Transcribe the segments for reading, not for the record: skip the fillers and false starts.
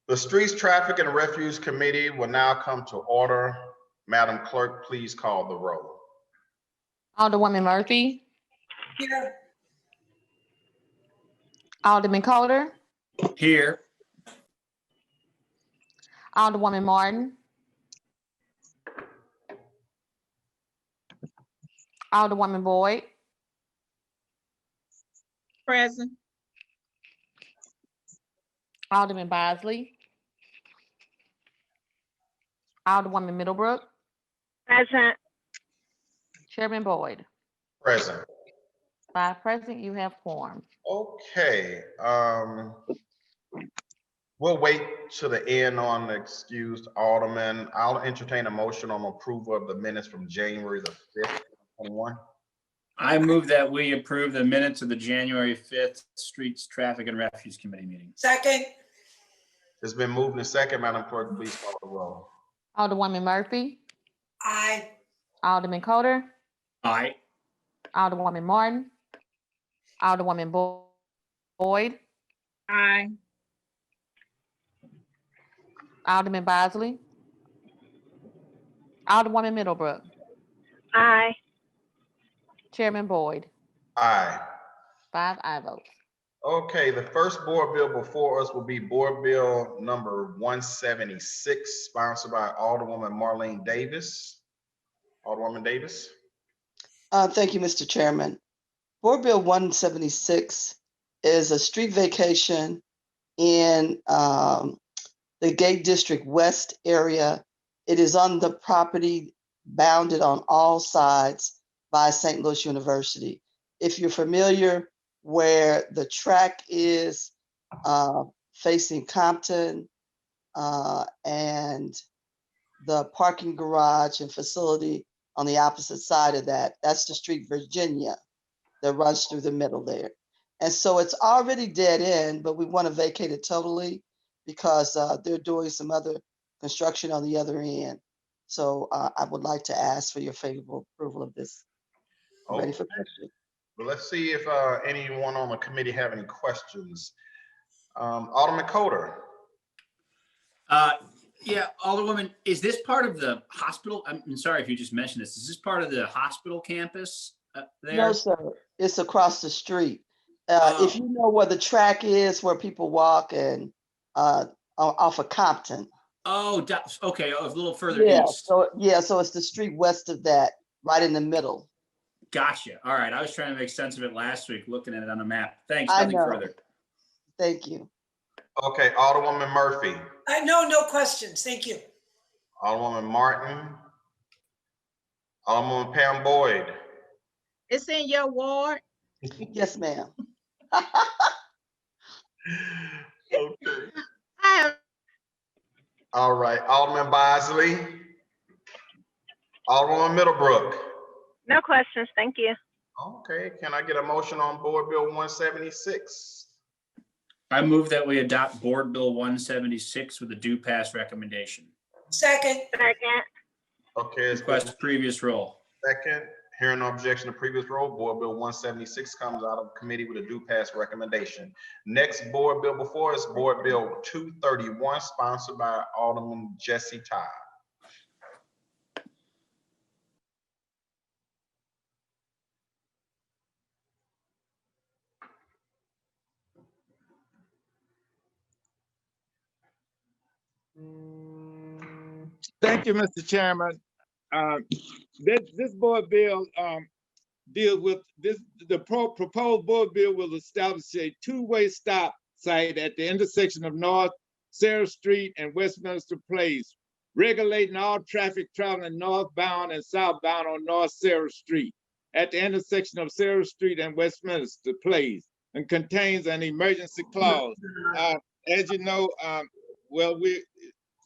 The Streets, Traffic, and Refuse Committee will now come to order. Madam Clerk, please call the roll. Alderwoman Murphy. Here. Alderman Coder. Here. Alderwoman Martin. Alderwoman Boyd. Present. Alderman Bosley. Alderwoman Middlebrook. Present. Chairman Boyd. Present. 5 present, you have quorum. Okay, we'll wait to the end on the excused Alderman. I'll entertain a motion on approval of the minutes from January the 5th, 2021. I move that we approve the minutes of the January 5th Streets, Traffic, and Refuse Committee meeting. Second. It's been moved and second. Madam Clerk, please call the roll. Alderwoman Murphy. Aye. Alderman Coder. Aye. Alderwoman Martin. Alderwoman Boyd. Aye. Alderman Bosley. Alderwoman Middlebrook. Aye. Chairman Boyd. Aye. 5 aye votes. Okay, the first board bill before us will be Board Bill number 176, sponsored by Alderwoman Marlene Davis. Alderwoman Davis. Thank you, Mr. Chairman. Board Bill 176 is a street vacation in the Gate District West area. It is on the property bounded on all sides by St. Louis University. If you're familiar where the track is facing Compton and the parking garage and facility on the opposite side of that, that's the street Virginia that runs through the middle there. And so it's already dead end, but we want to vacate it totally because they're doing some other construction on the other end. So I would like to ask for your favorable approval of this. I'm ready for questions. Well, let's see if anyone on the committee have any questions. Alderman Coder. Yeah, Alderwoman, is this part of the hospital? I'm sorry if you just mentioned this. Is this part of the hospital campus there? No, sir. It's across the street. Oh. If you know where the track is, where people walk and off of Compton. Oh, okay, a little further east. So it's the street west of that, right in the middle. Gotcha. All right, I was trying to make sense of it last week, looking at it on a map. Thanks, I nothing know. further. Thank you. Okay, Alderwoman Murphy. No questions. Thank you. Alderwoman Martin. Alderwoman Pam Boyd. It's in your ward. Yes, ma'am. Okay. All right, Alderman Bosley. Alderwoman Middlebrook. No questions. Thank you. Okay, can I get a motion on Board Bill 176? I move that we adopt Board Bill 176 with a due pass recommendation. Second. Second. Okay, it's Request previous roll. second. Hearing no objection to previous roll, Board Bill 176 comes out of committee with a due pass recommendation. Next board bill before us, Board Bill 231, sponsored by Alderman Jesse Todd. Thank you, Mr. Chairman. This board bill deals with this. The proposed board bill will establish a two-way stop site at the intersection of North Sarah Street and Westminster Place, regulating all traffic traveling northbound and southbound on North Sarah Street at the intersection of Sarah Street and Westminster Place, and contains an emergency clause. As you know,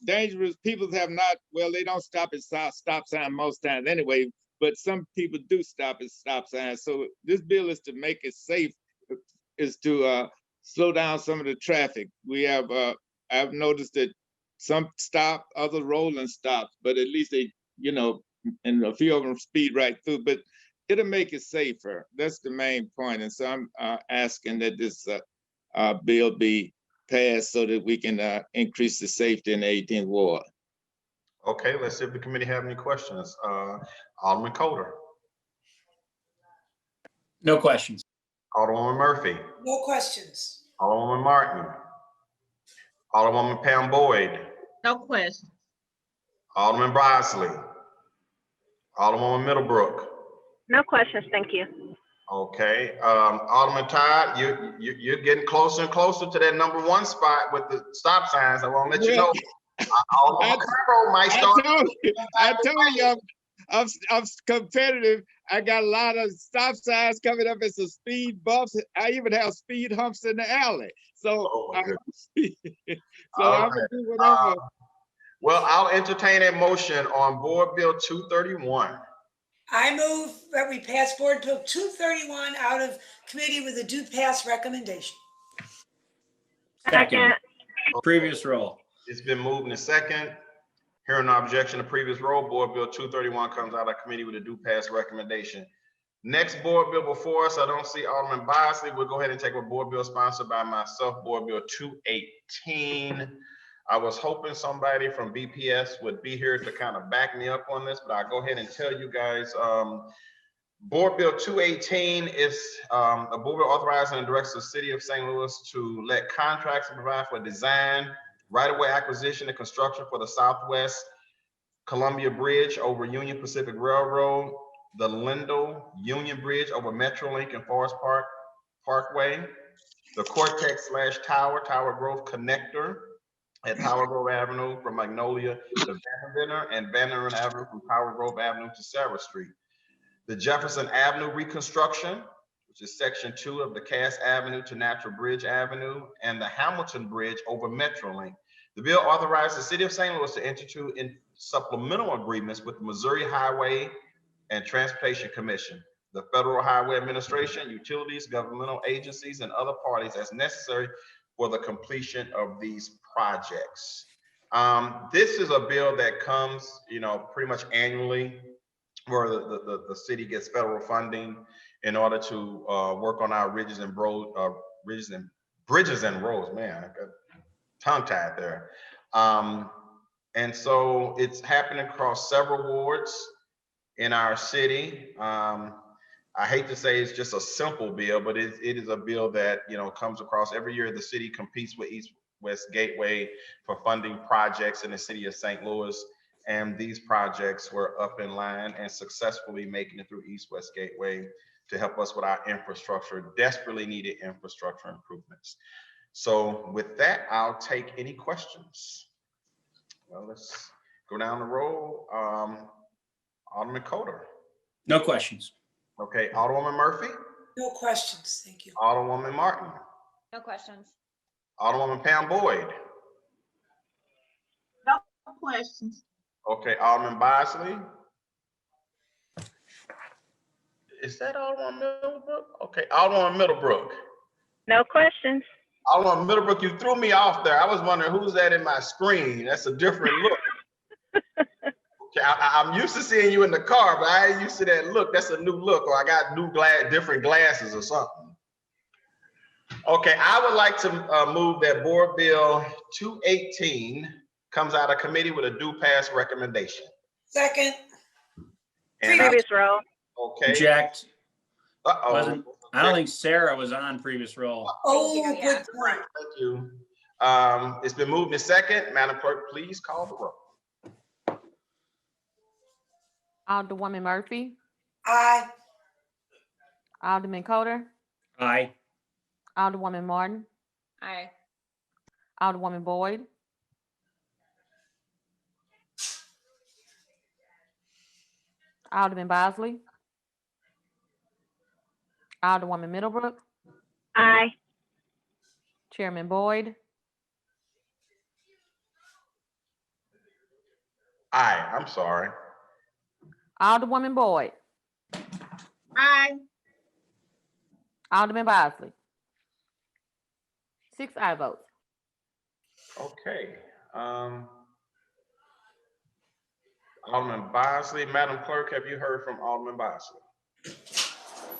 dangerous people have not, they don't stop at stop sign most times anyway, but some people do stop at stop signs. So this bill is to make it safe, is to slow down some of the traffic. We have, I've noticed that some stop, other rolling stops, but at least they, and a few of them speed right through, but it'll make it safer. That's the main point. And so I'm asking that this bill be passed so that we can increase the safety in the 18th ward. Okay, let's see if the committee have any questions. Alderman Coder, No questions. Alderwoman Murphy, No questions. Alderwoman Martin, Alderwoman Pam Boyd, No questions. Alderman Bosley, Alderwoman Middlebrook. No questions, thank you. Okay, Alderman Todd, you're getting closer and closer to that number one spot with the stop signs. I want to let you know. Alderman Carroll might start. I told you I'm competitive. I got a lot of stop signs coming up and some speed bumps. I even have speed humps in the alley. So, Oh, my I'm gonna do whatever. Well, I'll entertain a motion on Board Bill 231. I move that we pass Board Bill 231 out of committee with a do pass recommendation. Second. Previous roll. It's been moved in second. Hearing no objection to previous roll, Board Bill 231 comes out of committee with a do pass recommendation. Next board bill before us, I don't see Alderman Bosley. We'll go ahead and take a board bill sponsored by myself, Board Bill 218. I was hoping somebody from BPS would be here to kind of back me up on this, but I'll go ahead and tell you guys, Board Bill 218 is a board bill authorizing and directs the city of St. Louis to let contracts and provide for design, right-of-way acquisition and construction for the Southwest Columbia Bridge over Union Pacific Railroad, the Lindell Union Bridge over Metrolink and Forest Parkway, the Cortex/Tower Grove Connector at Power Grove Avenue from Magnolia to Vanderbilt and Vanderbilt Avenue from Power Grove Avenue to Sarah Street. The Jefferson Avenue reconstruction, which is section 2 of the Cass Avenue to Natural Bridge Avenue, and the Hamilton Bridge over Metrolink. The bill authorized the city of St. Louis to enter into supplemental agreements with the Missouri Highway and Transportation Commission, the Federal Highway Administration, utilities, governmental agencies, and other parties as necessary for the completion of these projects. This is a bill that comes, pretty much annually, where the city gets federal funding in order to work on our bridges and roads. Man, I got tongue-tied there. And so it's happening across several wards in our city. I hate to say it's just a simple bill, but it is a bill that comes across every year. The city competes with East West Gateway for funding projects in the city of St. Louis, and these projects were up in line and successfully making it through East West Gateway to help us with our infrastructure, desperately needed infrastructure improvements. So with that, I'll take any questions. Well, let's go down the road. Alderman Coder. No questions. Okay, Alderwoman Murphy. No questions, thank you. Alderwoman Martin. No questions. Alderwoman Pam Boyd. No questions. Okay, Alderman Bosley. Is that Alderwoman Middlebrook? Okay, Alderwoman Middlebrook. No questions. Alderwoman Middlebrook, you threw me off there. I was wondering who's that in my screen. That's a different look. Okay, I'm used to seeing you in the car, but I ain't used to that look. That's a new look, or I got different glasses or something. Okay, I would like to move that Board Bill 218 comes out of committee with a do pass recommendation. Second. And Previous roll. okay. Object. Uh-oh. I don't think Sarah was on previous roll. Oh, Thank you, good yeah. point. Thank you. It's been moved in second. Madam Clerk, please call the roll. Alderwoman Murphy, Aye. Alderman Coder, Aye. Alderwoman Martin, Aye. Alderwoman Boyd, Alderman Bosley, Alderwoman Middlebrook, Aye. Chairman Boyd, Aye, I'm sorry. Alderwoman Boyd, Aye. Alderman Bosley. 6 aye votes. Okay. Alderman Bosley, Madam Clerk, have you heard from Alderman Bosley?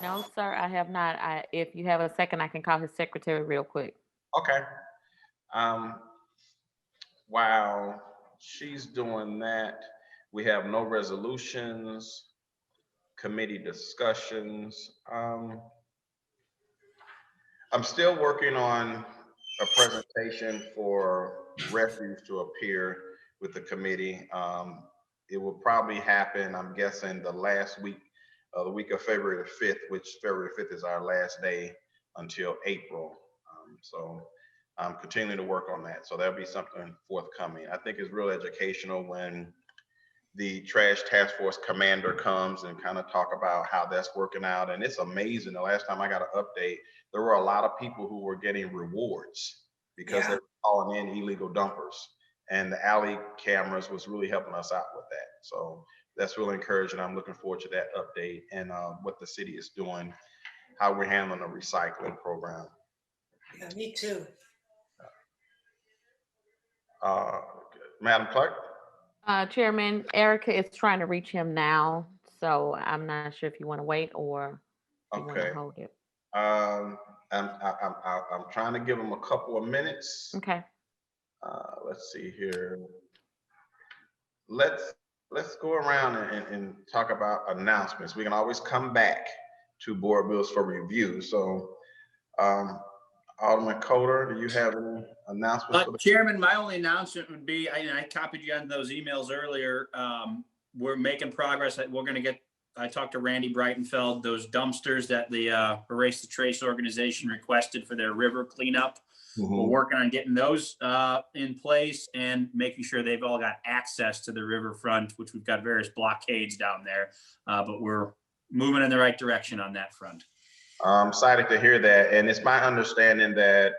No, sir, I have not. If you have a second, I can call his secretary real quick. Okay. While she's doing that, we have no resolutions, committee discussions. I'm still working on a presentation for refuge to appear with the committee. It will probably happen, I'm guessing, the last week, the week of February the 5th, which February 5th is our last day until April. So I'm continuing to work on that. So there'll be something forthcoming. I think it's real educational when the trash task force commander comes and kind of talk about how that's working out. And it's amazing. The last time I got an update, there were a lot of people who were getting rewards because they were calling in illegal dumpers. And the alley cameras was really helping us out with that. So that's really encouraging. I'm looking forward to that update and what the city is doing, how we're handling the recycling program. Yeah, me too. Madam Clerk? Chairman, Erica is trying to reach him now, so I'm not sure if you want to wait or you want Okay. to hold it. I'm trying to give him a couple of minutes. Okay. Let's see here. Let's go around and talk about announcements. We can always come back to board bills for review. So, Alderman Coder, do you have any announcements? For the Chairman, my only announcement would be, I copied you on those emails earlier. We're making progress. We're going to get, I talked to Randy Breitenfeld, those dumpsters that the Erase the Trace organization requested for their river cleanup. We're working on getting those in place and making sure they've all got access to the riverfront, which we've got various blockades down there, but we're moving in the right direction on that front. I'm excited to hear that. And it's my understanding that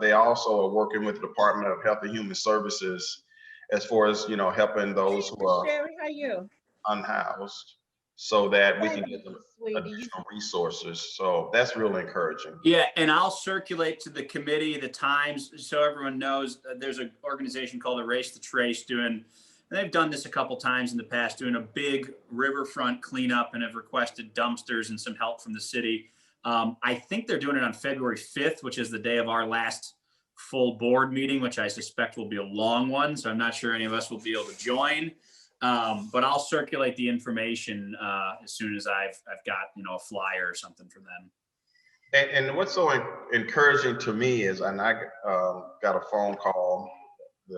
they also are working with the Department of Health and Human Services as far as, helping those who are Sherry, how you? unhoused so that we can Thank get them you, sweetie. additional resources. So that's really encouraging. Yeah, and I'll circulate to the committee the times so everyone knows. There's an organization called Erase the Trace and they've done this a couple times in the past, doing a big riverfront cleanup and have requested dumpsters and some help from the city. I think they're doing it on February 5th, which is the day of our last full board meeting, which I suspect will be a long one. So I'm not sure any of us will be able to join, but I'll circulate the information as soon as I've got, a flyer or something from them. And what's so encouraging to me is, and I got a phone call,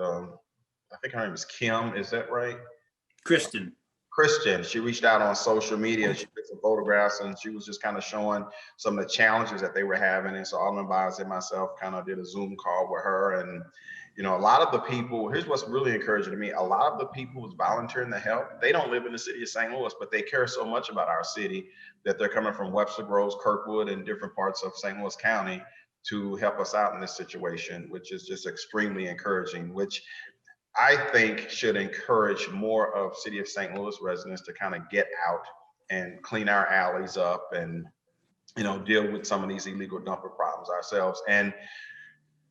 I think her name is Kim, is that right? Kristen, she reached out on social media. She took some photographs and she was just kind of showing some of the challenges that they were having. And so Alderman Bosley and myself kind of did a Zoom call with her. And, a lot of the people, here's what's really encouraging to me. A lot of the people who's volunteering to help, they don't live in the city of St. Louis, but they care so much about our city that they're coming from Webster Groves, Kirkwood, and different parts of St. Louis County to help us out in this situation, which is just extremely encouraging, which I think should encourage more of City of St. Louis residents to kind of get out and clean our alleys up and, deal with some of these illegal dumper problems ourselves. And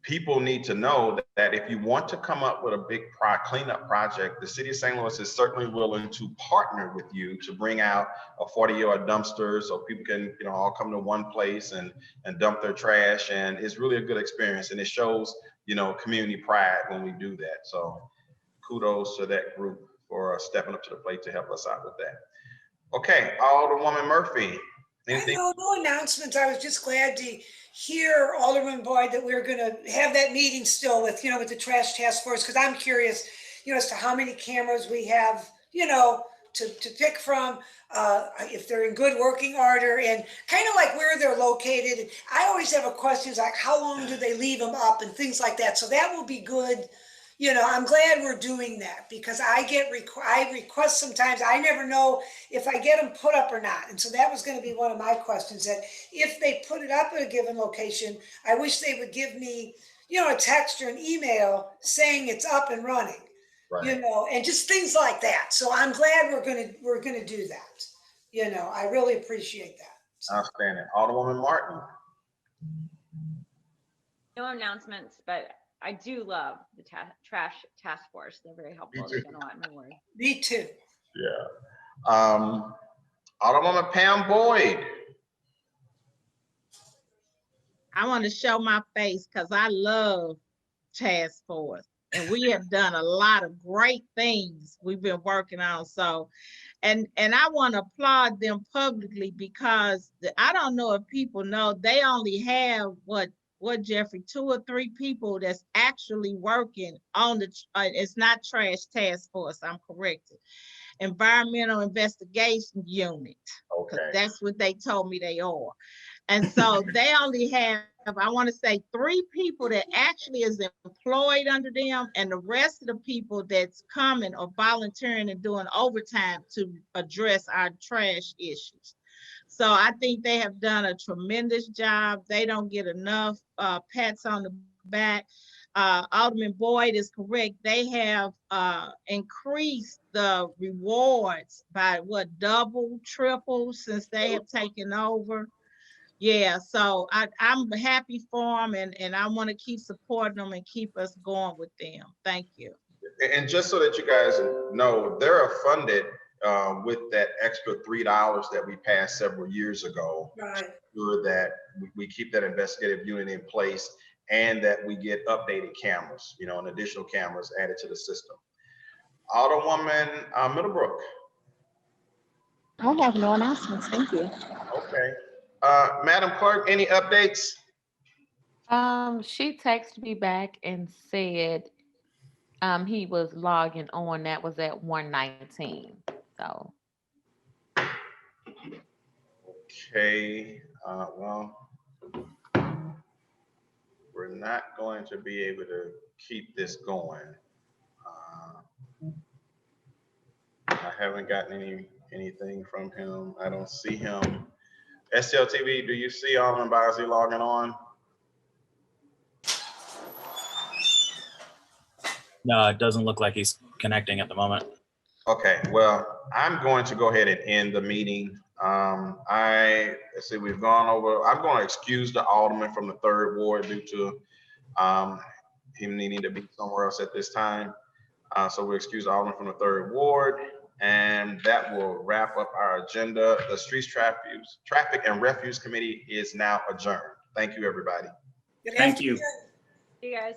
people need to know that if you want to come up with a big cleanup project, the City of St. Louis is certainly willing to partner with you to bring out a 40-yard dumpster so people can, all come to one place and dump their trash. And it's really a good experience. And it shows, community pride when we do that. So kudos to that group for stepping up to the plate to help us out with that. Okay, Alderwoman Murphy. Anything? No announcements. I was just glad to hear, Alderman Boyd, that we're going to have that meeting still with, with the trash task force, because I'm curious, as to how many cameras we have, to pick from, if they're in good working order and kind of like where they're located. I always have a question like, how long do they leave them up and things like that. So that will be good. I'm glad we're doing that because I request sometimes, I never know if I get them put up or not. And so that was going to be one of my questions, that if they put it up at a given location, I wish they would give me, a text or an email saying it's up and running, right. And just things like that. So I'm glad we're going to do that. I really appreciate that. So. Outstanding. Alderwoman Martin. No announcements, but I do love the trash task force. They're very helpful. They've done a lot in my ward. Me too. Yeah. Alderwoman Pam Boyd. I want to show my face because I love task force. And we have done a lot of great things we've been working on. So, and I want to applaud them publicly because I don't know if people know, they only have what Jeffrey, 2 or 3 people that's actually working on the, it's not trash task force, I'm corrected. Environmental investigation unit. Okay. That's what they told me they are. And so they only have, I want to say 3 people that actually is employed under them, and the rest of the people that's coming or volunteering and doing overtime to address our trash issues. So I think they have done a tremendous job. They don't get enough pats on the back. Alderman Boyd is correct. They have increased the rewards by what, double, triple since they have taken over. Yeah, so I'm happy for them, and I want to keep supporting them and keep us going with them. Thank you. And just so that you guys know, they're funded with that extra $3 that we passed several years ago. Right. Sure that we keep that investigative unit in place and that we get updated cameras, you know, and additional cameras added to the system. Alderwoman Middlebrook. I have no announcements. Thank you. Okay. Madam Clerk, any updates? She texted me back and said he was logging on. That was at 1:19. So. Okay. Well, we're not going to be able to keep this going. I haven't gotten anything from him. I don't see him. SLTV, do you see Alderman Bosley logging on? No, it doesn't look like he's connecting at the moment. Okay, well, I'm going to go ahead and end the meeting. Let's see, we've gone over, I'm going to excuse the Alderman from the 3rd Ward due to him needing to be somewhere else at this time. So we'll excuse the Alderman from the 3rd Ward, and that will wrap up our agenda. The Streets Traffic and Refuse Committee is now adjourned. Thank you, everybody. Good Thank you. afternoon. You guys.